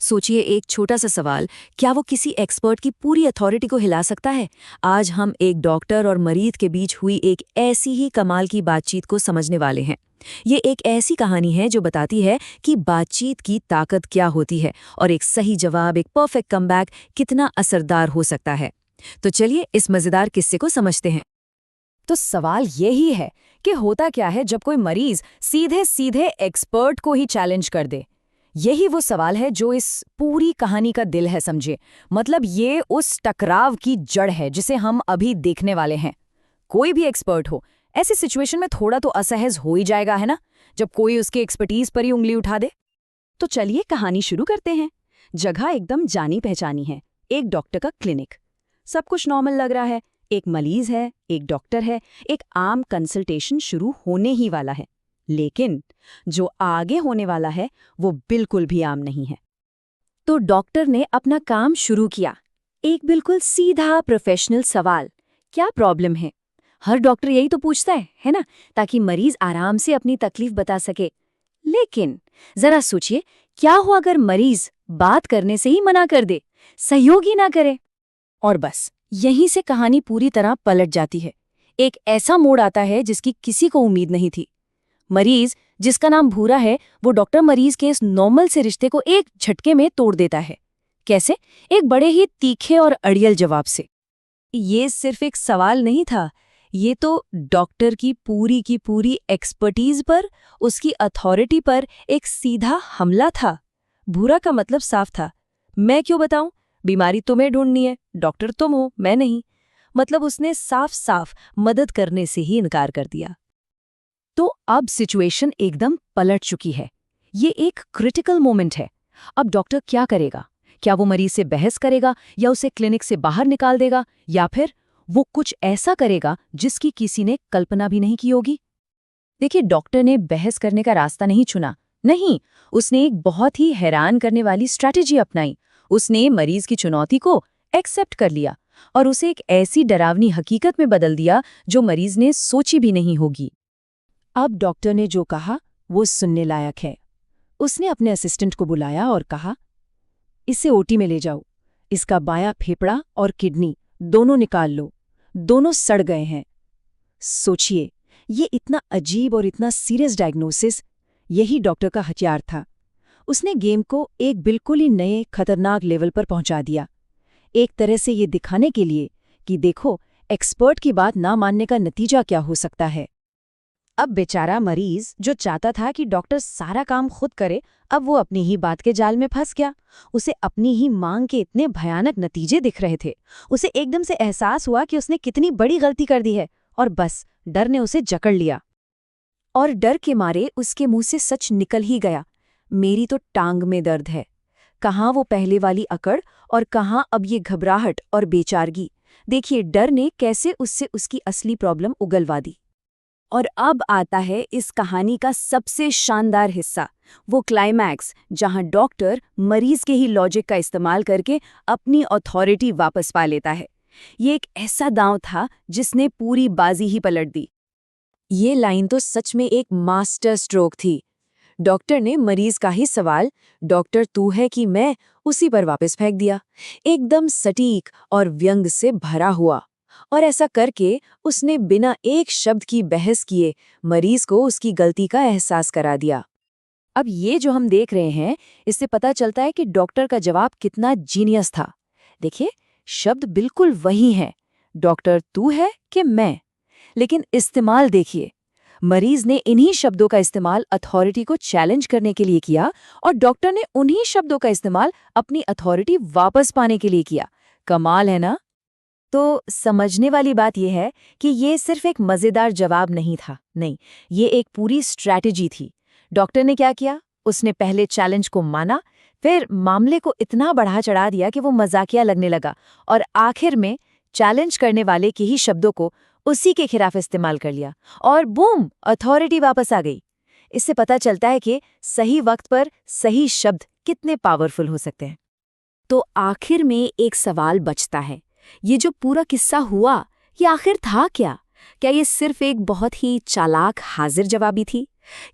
सोचिए एक छोटा सा सवाल, क्या वो किसी एक्सपर्ट की पूरी अथॉरिटी को हिला सकता है? आज हम एक डॉक्टर और मरीज के बीच हुई एक ऐसी ही कमाल की बातचीत को समझने वाले हैं। ये एक ऐसी कहानी है जो बताती है कि बातचीत की ताकत क्या होती है और एक सही जवाब, एक परफेक्ट कमबैक कितना असरदार हो सकता है। तो चलिए इस मजेदार किस्से को समझते हैं। तो सवाल यही है कि होता क्या है जब कोई मरीज सीधे सीधे एक्सपर्ट को ही चैलेंज कर दे। यही वो सवाल है जो इस पूरी कहानी का दिल है, समझे। मतलब ये उस टकराव की जड़ है जिसे हम अभी देखने वाले हैं। कोई भी एक्सपर्ट हो, ऐसी सिचुएशन में थोड़ा तो असहज हो ही जाएगा, है ना, जब कोई उसके एक्सपर्टीज पर ही उंगली उठा दे। तो चलिए कहानी शुरू करते हैं। जगह एकदम जानी पहचानी है, एक डॉक्टर का क्लिनिक। सब कुछ नॉर्मल लग रहा है। एक मरीज है, एक डॉक्टर है, एक आम कंसल्टेशन शुरू होने ही वाला है। लेकिन जो आगे होने वाला है वो बिल्कुल भी आम नहीं है। तो डॉक्टर ने अपना काम शुरू किया। एक बिल्कुल सीधा प्रोफेशनल सवाल, क्या प्रॉब्लम है? हर डॉक्टर यही तो पूछता है ना, ताकि मरीज आराम से अपनी तकलीफ बता सके। लेकिन जरा सोचिए, क्या हो अगर मरीज बात करने से ही मना कर दे, सहयोग ही ना करे? और बस यहीं से कहानी पूरी तरह पलट जाती है। एक ऐसा मोड़ आता है जिसकी किसी को उम्मीद नहीं थी। मरीज, जिसका नाम भूरा है, वो डॉक्टर मरीज के इस नॉर्मल से रिश्ते को एक झटके में तोड़ देता है। कैसे? एक बड़े ही तीखे और अड़ियल जवाब से। ये सिर्फ एक सवाल नहीं था, ये तो डॉक्टर की पूरी एक्सपर्टीज पर, उसकी अथॉरिटी पर एक सीधा हमला था। भूरा का मतलब साफ था, मैं क्यों बताऊं, बीमारी तुम्हें ढूंढनी है, डॉक्टर तुम हो, मैं नहीं। मतलब उसने साफ साफ मदद करने से ही इनकार कर दिया। तो अब सिचुएशन एकदम पलट चुकी है। ये एक क्रिटिकल मोमेंट है। अब डॉक्टर क्या करेगा? क्या वो मरीज से बहस करेगा, या उसे क्लिनिक से बाहर निकाल देगा, या फिर वो कुछ ऐसा करेगा जिसकी किसी ने कल्पना भी नहीं की होगी? देखिए, डॉक्टर ने बहस करने का रास्ता नहीं चुना। नहीं, उसने एक बहुत ही हैरान करने वाली स्ट्रैटेजी अपनाई। उसने मरीज की चुनौती को एक्सेप्ट कर लिया और उसे एक ऐसी डरावनी हकीकत में बदल दिया जो मरीज ने सोची भी नहीं होगी। अब डॉक्टर ने जो कहा वो सुनने लायक है। उसने अपने असिस्टेंट को बुलाया और कहा, इसे ओटी में ले जाओ। इसका बायां फेफड़ा और किडनी दोनों निकाल लो, दोनों सड़ गए हैं। सोचिए, ये इतना अजीब और इतना सीरियस डायग्नोसिस, यही डॉक्टर का हथियार था। उसने गेम को एक बिल्कुल ही नए खतरनाक लेवल पर पहुंचा दिया। एक तरह से ये दिखाने के लिए कि देखो, एक्सपर्ट की बात ना मानने का नतीजा क्या हो सकता है। अब बेचारा मरीज, जो चाहता था कि डॉक्टर सारा काम खुद करे, अब वो अपनी ही बात के जाल में फंस गया। उसे अपनी ही मांग के इतने भयानक नतीजे दिख रहे थे। उसे एकदम से एहसास हुआ कि उसने कितनी बड़ी गलती कर दी है, और बस डर ने उसे जकड़ लिया। और डर के मारे उसके मुंह से सच निकल ही गया, मेरी तो टांग में दर्द है। कहाँ वो पहले वाली अकड़, और कहाँ अब ये घबराहट और बेचारगी। देखिए, डर ने कैसे उससे उसकी असली प्रॉब्लम उगलवा दी। और अब आता है इस कहानी का सबसे शानदार हिस्सा, वो क्लाइमैक्स, जहां डॉक्टर मरीज के ही लॉजिक का इस्तेमाल करके अपनी अथॉरिटी वापस पा लेता है। ये एक ऐसा दांव था जिसने पूरी बाजी ही पलट दी। ये लाइन तो सच में एक मास्टर स्ट्रोक थी। डॉक्टर ने मरीज का ही सवाल, डॉक्टर तू है कि मैं, उसी पर वापस फेंक दिया, एकदम सटीक और व्यंग से भरा हुआ। और ऐसा करके उसने बिना एक शब्द की बहस किए मरीज को उसकी गलती का एहसास करा दिया। अब ये जो हम देख रहे हैं, इससे पता चलता है कि डॉक्टर का जवाब कितना जीनियस था। देखिए, शब्द बिल्कुल वही हैं, डॉक्टर तू है कि मैं, लेकिन इस्तेमाल देखिए। मरीज ने इन्हीं शब्दों का इस्तेमाल अथॉरिटी को चैलेंज करने के लिए किया, और डॉक्टर ने उन्हीं शब्दों का इस्तेमाल अपनी अथॉरिटी वापस पाने के लिए किया। कमाल है ना? तो समझने वाली बात यह है कि ये सिर्फ एक मजेदार जवाब नहीं था, नहीं, ये एक पूरी स्ट्रैटेजी थी। डॉक्टर ने क्या किया? उसने पहले चैलेंज को माना, फिर मामले को इतना बढ़ा चढ़ा दिया कि वो मजाकिया लगने लगा, और आखिर में चैलेंज करने वाले के ही शब्दों को उसी के खिलाफ इस्तेमाल कर लिया, और बूम, अथॉरिटी वापस आ गई। इससे पता चलता है कि सही वक्त पर सही शब्द कितने पावरफुल हो सकते हैं। तो आखिर में एक सवाल बचता है, ये जो पूरा किस्सा हुआ, ये आखिर था क्या? क्या ये सिर्फ एक बहुत ही चालाक हाजिर जवाबी थी,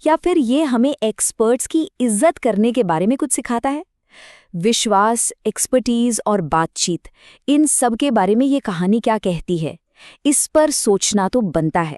या फिर ये हमें एक्सपर्ट्स की इज्जत करने के बारे में कुछ सिखाता है? विश्वास, एक्सपर्टीज और बातचीत, इन सब के बारे में ये कहानी क्या कहती है, इस पर सोचना तो बनता है।